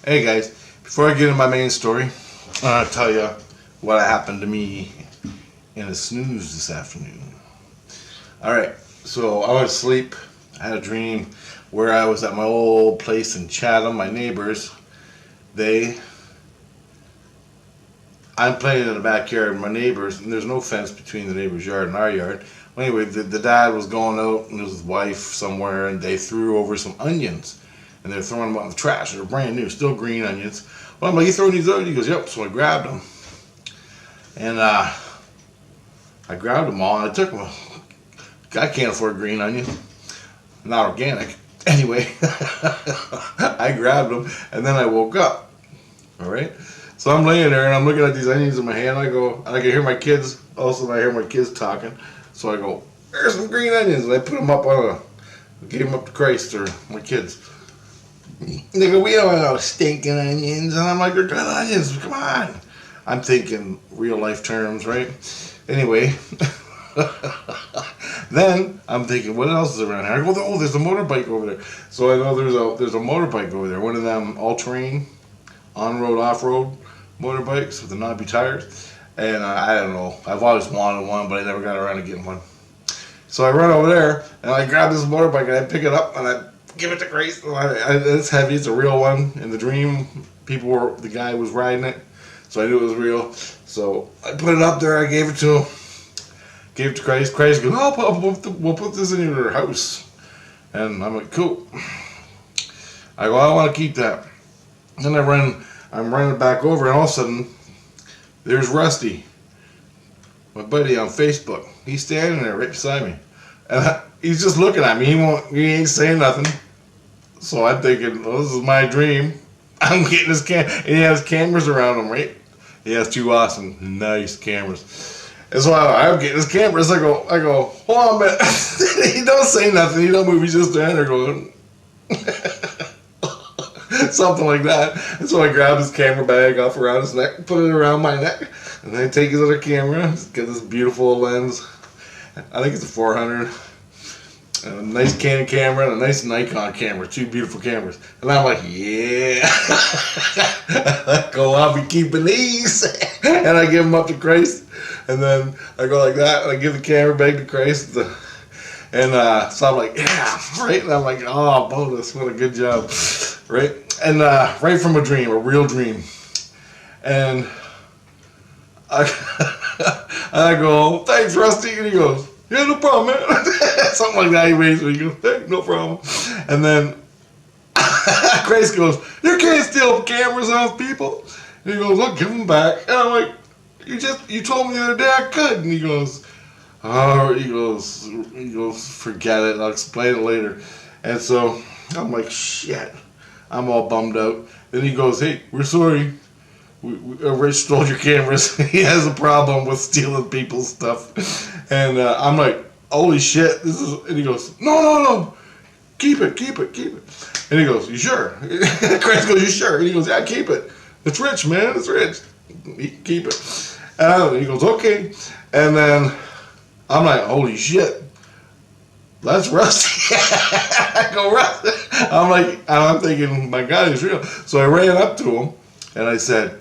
Hey guys, before I get into my main story, I'll tell you what happened to me in a snooze this afternoon. Alright, so I was asleep. I had a dream where I was at my old place in Chatham. My neighbors, I'm playing in the backyard. My neighbors, and there's no fence between the neighbor's yard and our yard. Well, anyway, the dad was going out and his wife somewhere, and they threw over some onions. And they're throwing them out in the trash. They're brand new, still green onions. Well, I'm like, you throwing these out? He goes, yep. So I grabbed them. And I grabbed them all and I took them. I can't afford green onion. Not organic. Anyway, I grabbed them and then I woke up. All right? So I'm laying there and I'm looking at these onions in my hand. I can hear my kids. Also, I hear my kids talking. So I go, there's some green onions. And I put them up gave them up to Christ or my kids. And they go, we don't want no stinking onions. And I'm like, they're good onions, come on. I'm thinking real life terms, right? Anyway, then I'm thinking, what else is around here? I go, oh, there's a motorbike over there. So I know there's a motorbike over there. One of them all-terrain, on-road, off-road motorbikes with the knobby tires. And I don't know, I've always wanted one, but I never got around to getting one. So I run over there, and I grab this motorbike, and I pick it up, and I give it to Grace. It's heavy. It's a real one. In the dream, the guy was riding it, so I knew it was real. So I put it up there. I gave it to him. Gave it to Grace. Grace goes, oh, we'll put this in your house. And I'm like, cool. I go, I want to keep that. Then I'm running back over, and all of a sudden, there's Rusty, my buddy on Facebook. He's standing there right beside me. And he's just looking at me. He ain't saying nothing. So I'm thinking, well, this is my dream. I'm getting his and he has cameras around him, right? He has two awesome, nice cameras. And so I'm getting his cameras. I go, hold on a minute. He don't say nothing. He don't move. He's just standing there going, something like that. And so I grab his camera bag off around his neck, put it around my neck, and then I take his other camera, get this beautiful lens. I think it's a 400. A nice Canon camera and a nice Nikon camera. Two beautiful cameras. And I'm like, yeah. Go, I'll be keeping these. And I give them up to Christ. And then I go like that. And I give the camera back to Christ. And so I'm like, yeah. Right? And I'm like, oh, bonus. What a good job. Right? And right from a dream. A real dream. And I go, thanks, Rusty. And he goes, yeah, no problem, man. Something like that. He waves me. He goes, hey, no problem. And then Grace goes, you can't steal cameras off people. And he goes, look, give them back. And I'm like, you told me the other day I could. And he goes, oh, he goes, forget it. I'll explain it later. And so I'm like, shit. I'm all bummed out. Then he goes, hey, we're sorry. Rich stole your cameras. He has a problem with stealing people's stuff. And I'm like, holy shit. And he goes, no. Keep it. And he goes, you sure? Chris goes, you sure? And he goes, yeah, keep it. It's Rich, man. It's Rich. Keep it. And he goes, okay. And then I'm like, holy shit. That's Rusty. I go, Rusty. I'm thinking, my God, he's real. So I ran up to him and I said,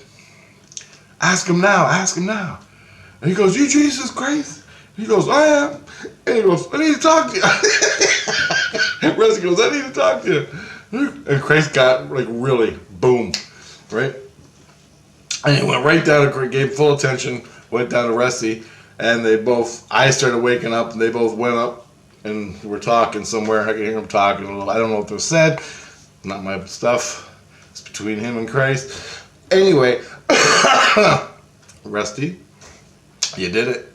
ask him now. And he goes, you Jesus Christ? He goes, I am. And he goes, I need to talk to you. Rusty goes, I need to talk to you. And Christ got like really boom, right? And he went right down to, gave full attention, went down to Rusty, and I started waking up, and they both went up and were talking somewhere. I could hear them talking a little. I don't know what they said. Not my stuff. It's between him and Christ. Anyway, Rusty, you did it.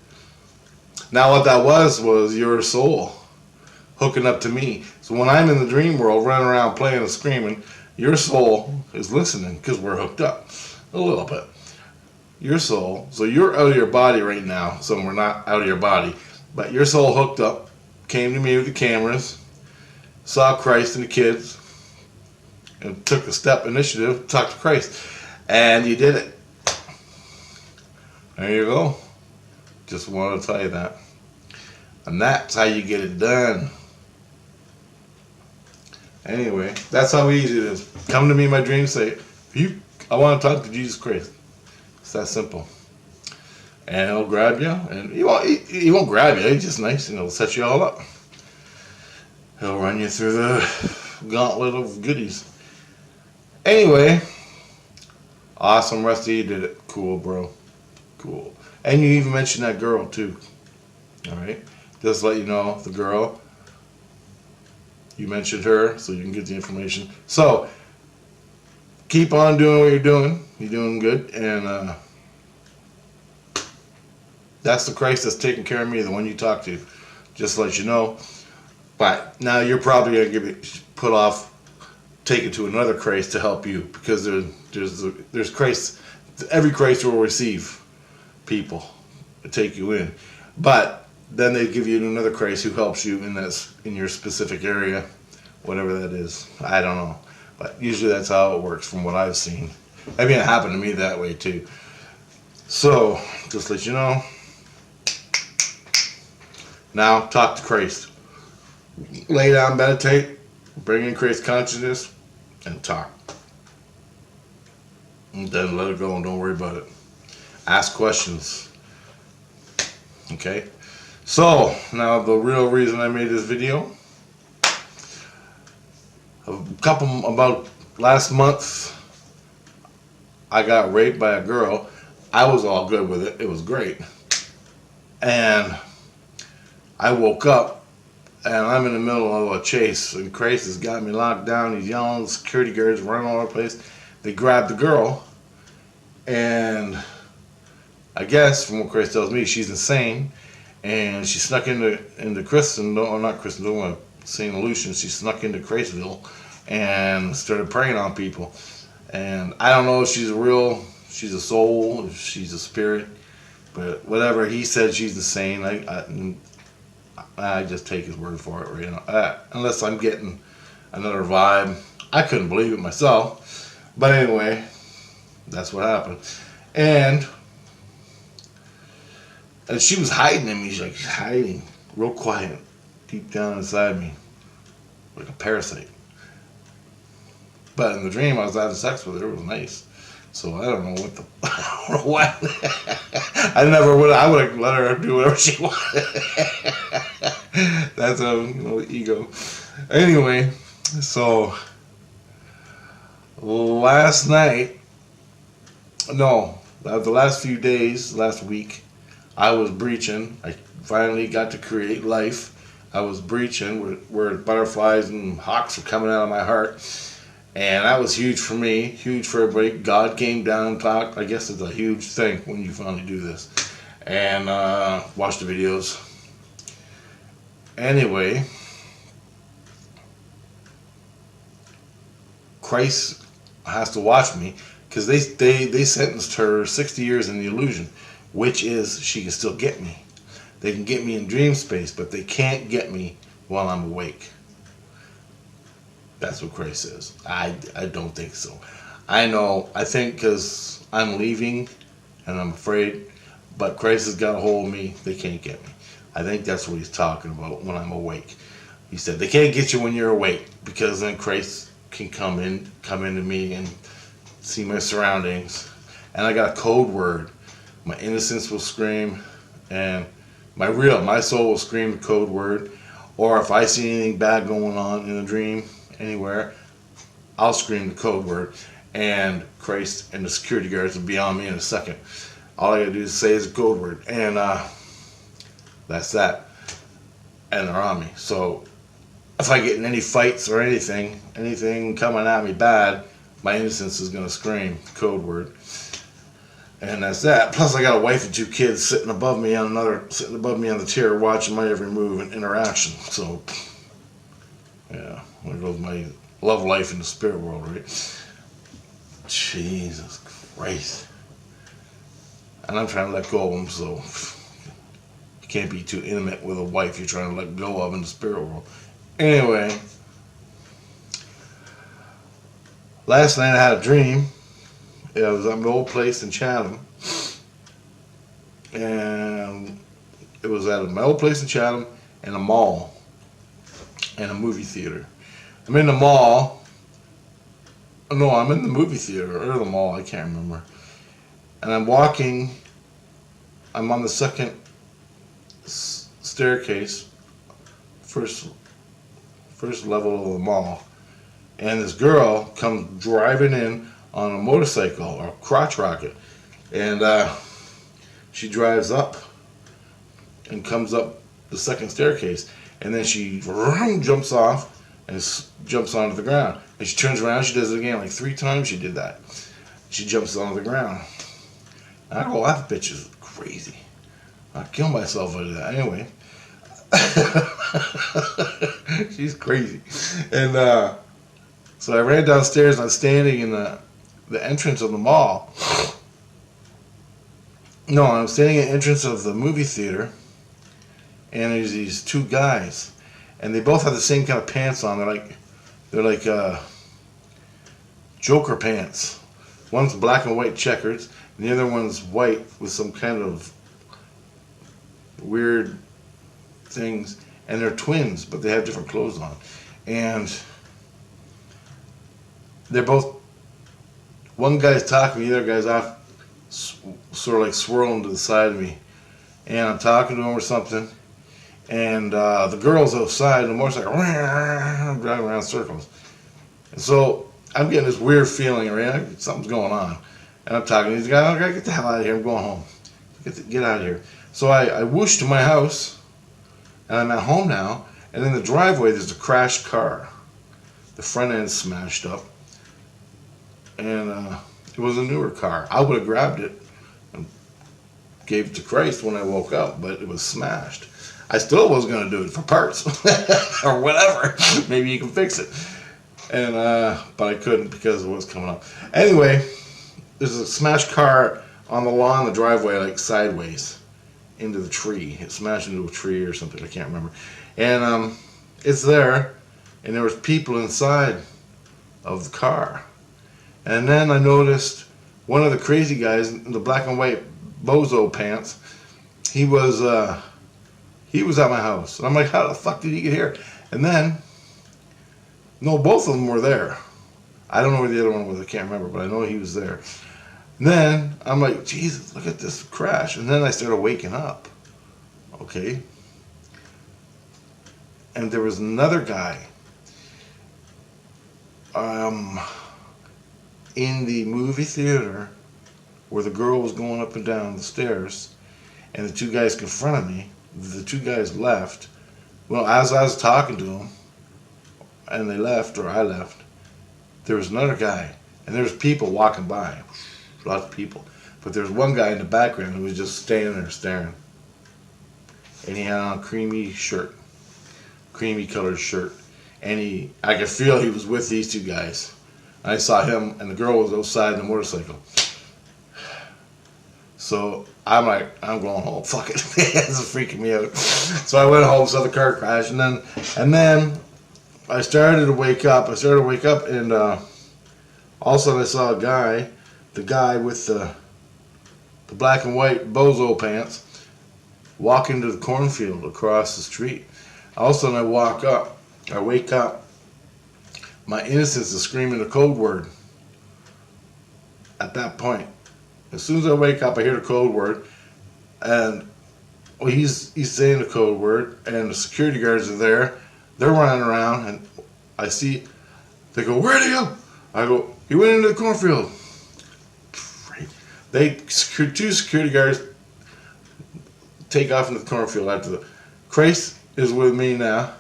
Now what that was your soul hooking up to me. So when I'm in the dream world, running around playing and screaming, your soul is listening because we're hooked up a little bit. Your soul, so you're out of your body right now, so we're not out of your body, but your soul hooked up, came to me with the cameras, saw Christ and the kids, and took a step initiative to talk to Christ. And you did it. There you go. Just wanted to tell you that. And that's how you get it done. Anyway, that's how easy it is. Come to me in my dreams, say, I want to talk to Jesus Christ. It's that simple. And he'll grab you, and he won't grab you. He's just nice, and he'll set you all up. He'll run you through the gauntlet of goodies. Anyway, awesome, Rusty. You did it. Cool, bro. Cool. And you even mentioned that girl too. All right. Just to let you know, the girl. You mentioned her, so you can get the information. So keep on doing what you're doing. You're doing good, and that's the Christ that's taking care of me, the one you talk to. Just to let you know. But now you're probably gonna take it to another Christ to help you, because there's Christ. Every Christ will receive people to take you in, but then they give you another Christ who helps you in your specific area, whatever that is. I don't know, but usually that's how it works from what I've seen. I mean, it happened to me that way too. So just let you know. Now talk to Christ. Lay down, meditate, bring in Christ consciousness, and talk. And then let it go and don't worry about it. Ask questions. Okay? So, now the real reason I made this video. About last month, I got raped by a girl. I was all good with it. It was great. And I woke up, and I'm in the middle of a chase, and Christ has got me locked down. He's yelling, security guards running all over the place. They grabbed the girl, and I guess, from what Christ tells me, she's insane, and she snuck into Christendom, or not Christendom, St. Lucian. She snuck into Christville and started preying on people. And I don't know if she's a soul, if she's a spirit, but whatever. He said she's insane. I just take his word for it, you know. Unless I'm getting another vibe. I couldn't believe it myself. But anyway, that's what happened. And she was hiding in me. She's hiding real quiet, deep down inside me, like a parasite. But in the dream, I was having sex with her. It was nice. So I don't know I don't know why. I would have let her do whatever she wanted. That's a ego. Anyway, so last night, the last few days, last week, I was breaching. I finally got to create life. I was breaching where butterflies and hawks were coming out of my heart. And that was huge for me, huge for everybody. God came down and talked. I guess it's a huge thing when you finally do this. And watch the videos. Anyway, Christ has to watch me, because they sentenced her 60 years in the illusion, which is she can still get me. They can get me in dream space, but they can't get me while I'm awake. That's what Christ says. I don't think so. I think because I'm leaving and I'm afraid, but Christ has got a hold of me, they can't get me. I think that's what he's talking about when I'm awake. He said they can't get you when you're awake, because then Christ can come into me and see my surroundings. And I got a code word. My innocence will scream, and my soul will scream the code word. Or if I see anything bad going on in a dream, anywhere, I'll scream the code word, and Christ and the security guards will be on me in a second. All I gotta do is say is a code word, and that's that. And they're on me. So if I get in any fights or anything coming at me bad, my innocence is gonna scream the code word. And that's that. Plus I got a wife and 2 kids sitting above me on the chair, watching my every move and interaction. So yeah, there goes my love life in the spirit world, right? Jesus Christ. And I'm trying to let go of them, so you can't be too intimate with a wife you're trying to let go of in the spirit world. Anyway, last night I had a dream. It was at my old place in Chatham. And it was at my old place in Chatham and a mall and a movie theater. I'm in the mall, No, I'm in the movie theater or the mall. I can't remember. And I'm walking. I'm on the second staircase, first level of the mall, and this girl comes driving in on a motorcycle or crotch rocket, and she drives up and comes up the second staircase, and then she jumps off and jumps onto the ground, and she turns around. She does it again, like 3 times. She did that. She jumps onto the ground. And I go, that bitch is crazy. I'd kill myself out of that anyway. She's crazy. And so I ran downstairs, and I was standing in the entrance of the mall. No, I'm standing at the entrance of the movie theater, and there's these 2 guys, and they both have the same kind of pants on. They're like Joker pants. One's black and white checkers, and the other one's white with some kind of weird things, and they're twins, but they have different clothes on. And they're both, one guy's talking, the other guy's off, sort of like swirling to the side of me. And I'm talking to him or something, and the girl's outside, and the motorcycle, I'm driving around in circles. And so I'm getting this weird feeling, right? Something's going on. And I'm talking to these guys, I gotta get the hell out of here, I'm going home. Get out of here. So I whoosh to my house, and I'm at home now, and in the driveway there's a crashed car. The front end's smashed up, and it was a newer car. I would have grabbed it and gave it to Christ when I woke up, but it was smashed. I still was going to do it for parts, or whatever. Maybe you can fix it. And but I couldn't because of what's coming up. Anyway, there's a smashed car on the lawn, the driveway, like sideways into the tree. It smashed into a tree or something, I can't remember. And it's there, and there was people inside of the car. And then I noticed one of the crazy guys in the black and white bozo pants. He was at my house. And I'm like, how the fuck did he get here? And then, no, both of them were there. I don't know where the other one was, I can't remember, but I know he was there. And then I'm like, Jesus, look at this crash. And then I started waking up. Okay. And there was another guy in the movie theater where the girl was going up and down the stairs, and the 2 guys confronted me. The 2 guys left. Well, as I was talking to them, and they left, or I left, there was another guy, and there was people walking by. Lots of people. But there was one guy in the background who was just standing there staring. And he had on a creamy colored shirt. And I could feel he was with these 2 guys. I saw him, and the girl was outside in the motorcycle. So I'm like, I'm going home. Fuck it. This is freaking me out. So I went home, saw the car crash, and then I started to wake up. And all of a sudden I saw a guy, the guy with the black and white bozo pants, walk into the cornfield across the street. All of a sudden I wake up. My innocence is screaming a code word. At that point, as soon as I wake up, I hear the code word, and he's saying the code word, and the security guards are there. They're running around, and I see. They go, "Where'd he go?" I go, "He went into the cornfield." Two security guards take off into the cornfield after the. Christ is with me now,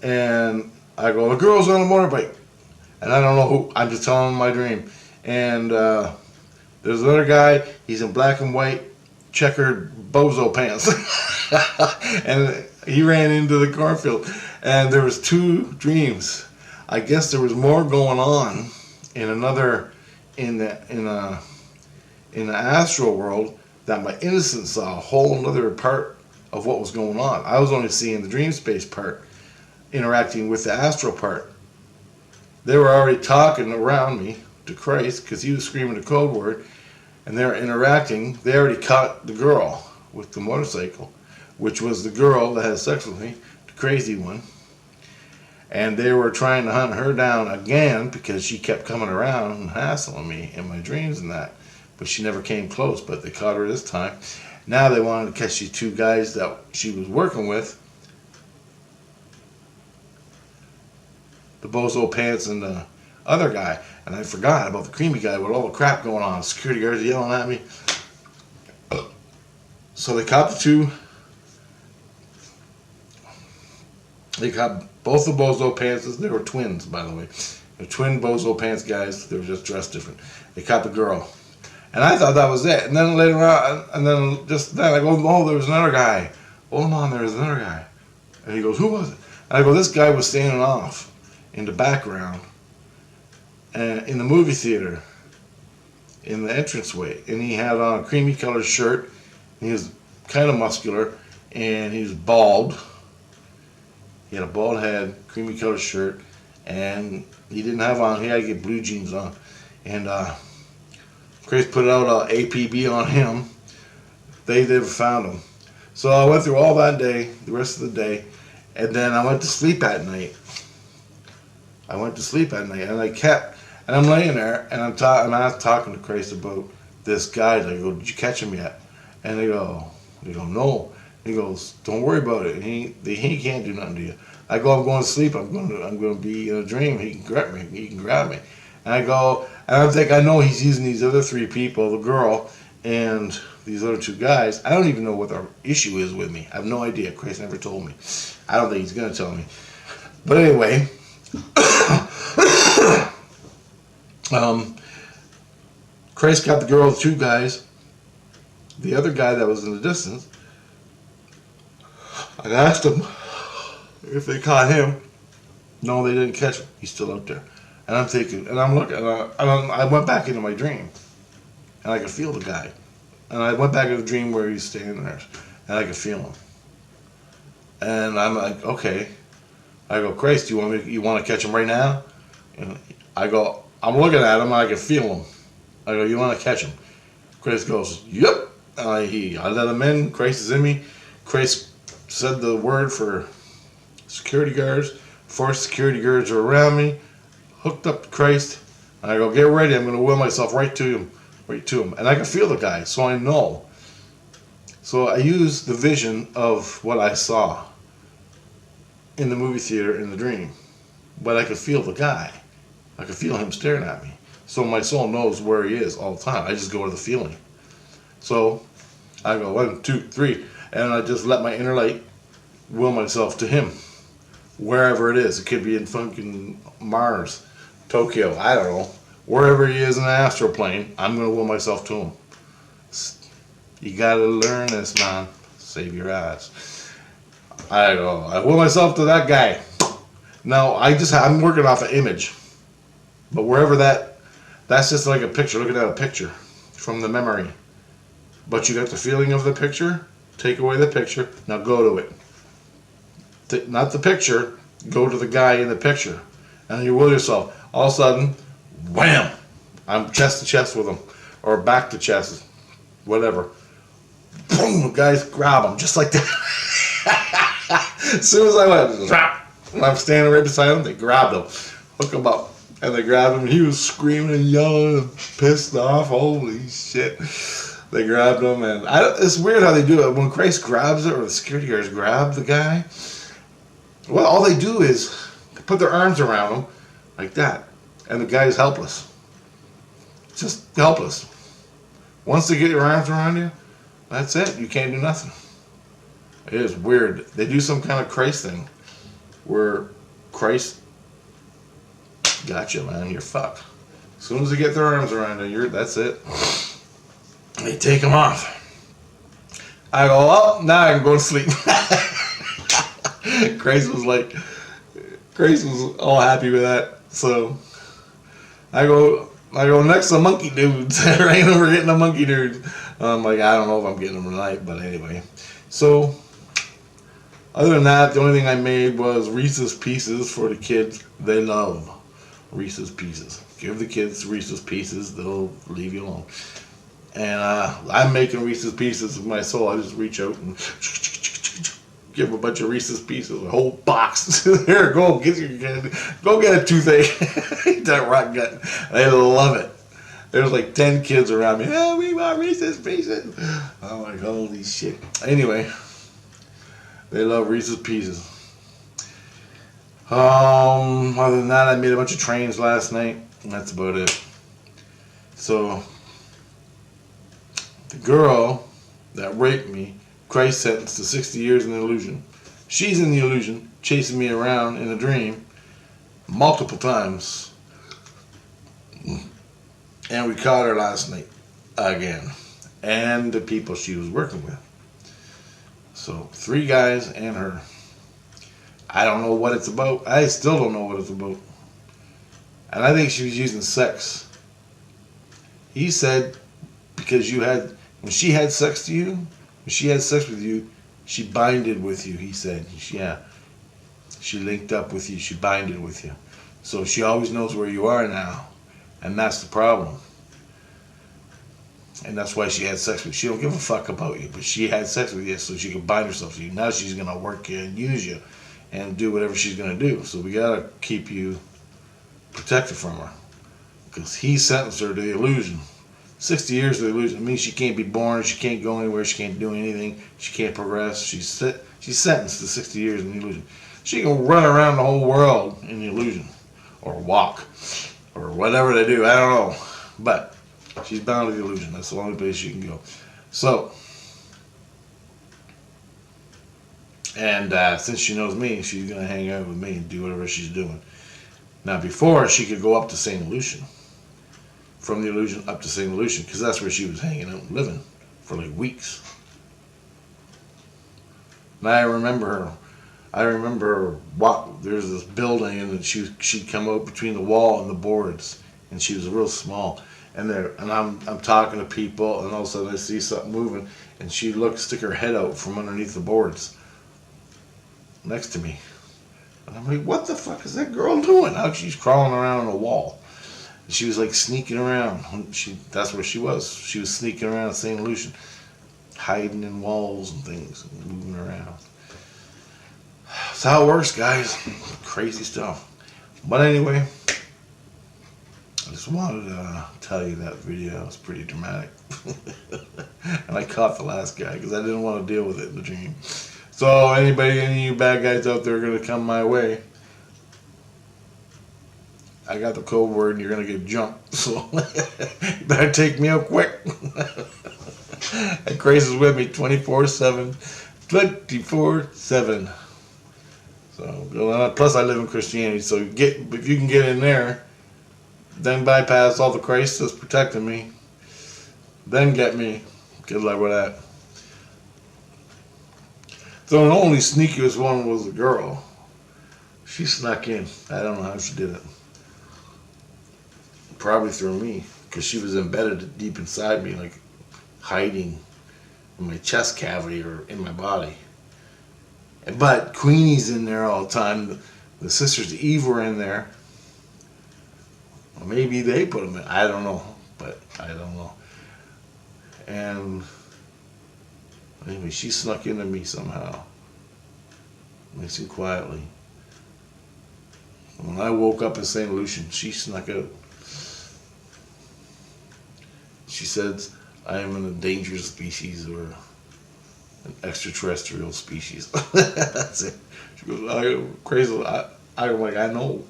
and I go, "The girl's on a motorbike," and I don't know who. I'm just telling them my dream. And there's another guy. He's in black and white, checkered bozo pants, and he ran into the cornfield. And there was 2 dreams. I guess there was more going on in the astral world that my innocence saw a whole other part of what was going on. I was only seeing the dream space part, interacting with the astral part. They were already talking around me to Christ because he was screaming the code word, and they were interacting. They already caught the girl with the motorcycle, which was the girl that had sex with me, the crazy one. And they were trying to hunt her down again because she kept coming around and hassling me in my dreams and that. But she never came close, but they caught her this time. Now they wanted to catch these two guys that she was working with. The bozo pants and the other guy. And I forgot about the creamy guy with all the crap going on. Security guards yelling at me. So they caught the two. They caught both the bozo pants. They were twins, by the way. They're twin bozo pants guys. They were just dressed different. They caught the girl. And I thought that was it. And then later on, and then just then I go, oh, there was another guy. Hold on, there was another guy. And he goes, who was it? And I go, this guy was standing off in the background in the movie theater in the entranceway. And he had on a creamy colored shirt. He was kind of muscular. And he was bald. He had a bald head, creamy colored shirt. And he didn't have on, he had to get blue jeans on. And Chris put out a APB on him. They never found him. So I went through all that day, the rest of the day, and then I went to sleep at night. And I'm laying there, and I'm talking to Chris about this guy. I go, did you catch him yet? And they go, no. He goes, don't worry about it. He can't do nothing to you. I go, I'm going to sleep. I'm going to be in a dream. He can grab me. And I go, and I think I know he's using these other three people, the girl and these other two guys. I don't even know what their issue is with me. I have no idea. Chris never told me. I don't think he's going to tell me. But anyway, Chris got the girl, the two guys. The other guy that was in the distance, I asked him if they caught him. No, they didn't catch him. He's still out there. And I'm thinking, and I'm looking, and I went back into my dream, and I could feel the guy. And I went back into the dream where he's standing there, and I could feel him. And I'm like, okay. I go, Christ, you want to catch him right now? And I go, I'm looking at him, and I can feel him. I go, you want to catch him? Chris goes, yep. I let him in. Christ is in me. Christ said the word for security guards. 4 security guards are around me. Hooked up to Christ, and I go, get ready, I'm going to will myself right to him. And I can feel the guy, so I know. So I use the vision of what I saw in the movie theater in the dream. But I could feel the guy. I could feel him staring at me. So my soul knows where he is all the time. I just go to the feeling. So I go 1, 2, 3, and I just let my inner light will myself to him. Wherever it is. It could be in fucking Mars. Tokyo, I don't know. Wherever he is in the astral plane, I'm going to will myself to him. You got to learn this, man. Save your ass. I will myself to that guy. Now, I'm working off an image. But wherever that's just like a picture, looking at a picture from the memory. But you got the feeling of the picture, take away the picture, now go to it. Not the picture, go to the guy in the picture. And you will yourself. All of a sudden, wham! I'm chest to chest with him. Or back to chest. Whatever. Boom! Guys grab him. Just like that. As soon as I went, and I'm standing right beside him, they grabbed him. Hook him up. And they grabbed him. He was screaming and yelling and pissed off. Holy shit. They grabbed him. And it's weird how they do it. When Christ grabs it, or the security guards grab the guy, well, all they do is put their arms around him like that. And the guy's helpless. Just helpless. Once they get your arms around you, that's it. You can't do nothing. It is weird. They do some kind of Christ thing where Christ got you, man. You're fucked. As soon as they get their arms around you, that's it. They take them off. I go, well, now I can go to sleep. Grace was all happy with that. So I go next to monkey dudes. There ain't never getting a monkey dude. I'm like, I don't know if I'm getting them tonight, but anyway. So other than that, the only thing I made was Reese's Pieces for the kids. They love Reese's Pieces. Give the kids Reese's Pieces, they'll leave you alone. And I'm making Reese's Pieces with my soul. I just reach out and give them a bunch of Reese's Pieces, a whole box. Here, go get your candy. Go get a toothache. Eat that rotten gut. They love it. There's like 10 kids around me. Oh, we want Reese's Pieces. I'm like, holy shit. Anyway, they love Reese's Pieces. Other than that, I made a bunch of trains last night, and that's about it. So, the girl that raped me, Christ sentenced to 60 years in the illusion. She's in the illusion, chasing me around in a dream multiple times. And we caught her last night again. And the people she was working with. So, 3 guys and her. I don't know what it's about. I still don't know what it's about. And I think she was using sex. He said, because when she had sex to you, when she had sex with you, she binded with you, he said. Yeah. She linked up with you. She binded with you. So she always knows where you are now. And that's the problem. And that's why she had sex with you. She don't give a fuck about you, but she had sex with you so she could bind herself to you. Now she's going to work you and use you and do whatever she's going to do. So we got to keep you protected from her. Because he sentenced her to the illusion. 60 years of the illusion. It means she can't be born, she can't go anywhere, she can't do anything, she can't progress. She's sentenced to 60 years in the illusion. She can run around the whole world in the illusion. Or walk. Or whatever they do. I don't know. But she's bound to the illusion. That's the only place she can go. So, and since she knows me, she's going to hang out with me and do whatever she's doing. Now, before, she could go up to St. Lucian. From the illusion up to St. Lucian, because that's where she was hanging out and living for like weeks. And I remember there's this building, and she'd come out between the wall and the boards, and she was real small. And I'm talking to people, and all of a sudden I see something moving, and she stick her head out from underneath the boards next to me. And I'm like, what the fuck is that girl doing? How she's crawling around on a wall. She was like sneaking around. That's where she was. She was sneaking around St. Lucian, hiding in walls and things, and moving around. That's how it works, guys. Crazy stuff. But anyway, I just wanted to tell you that video was pretty dramatic. And I caught the last guy because I didn't want to deal with it in the dream. So any of you bad guys out there are going to come my way, I got the code word and you're going to get jumped. So you better take me out quick. And Grace is with me 24/7. 24/7. So, plus I live in Christianity, so if you can get in there, then bypass all the Christ that's protecting me, then get me. Good luck with that. So the only sneakiest one was the girl. She snuck in. I don't know how she did it. Probably through me, because she was embedded deep inside me, like hiding in my chest cavity or in my body. But Queenie's in there all the time. The sisters Eve were in there. Or maybe they put them in. I don't know. But I don't know. And anyway, she snuck into me somehow. Nice and quietly. When I woke up in St. Lucian, she snuck out. She said, I am an endangered species or an extraterrestrial species. That's it. She goes, I'm crazy. I'm like, I know.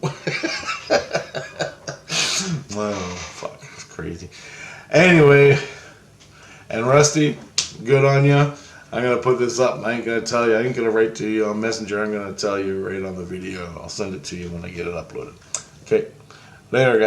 Oh, fuck. It's crazy. Anyway, and Rusty, good on you. I'm going to put this up. I ain't going to tell you. I ain't going to write to you on Messenger. I'm going to tell you right on the video. I'll send it to you when I get it uploaded. Okay. Later, guys.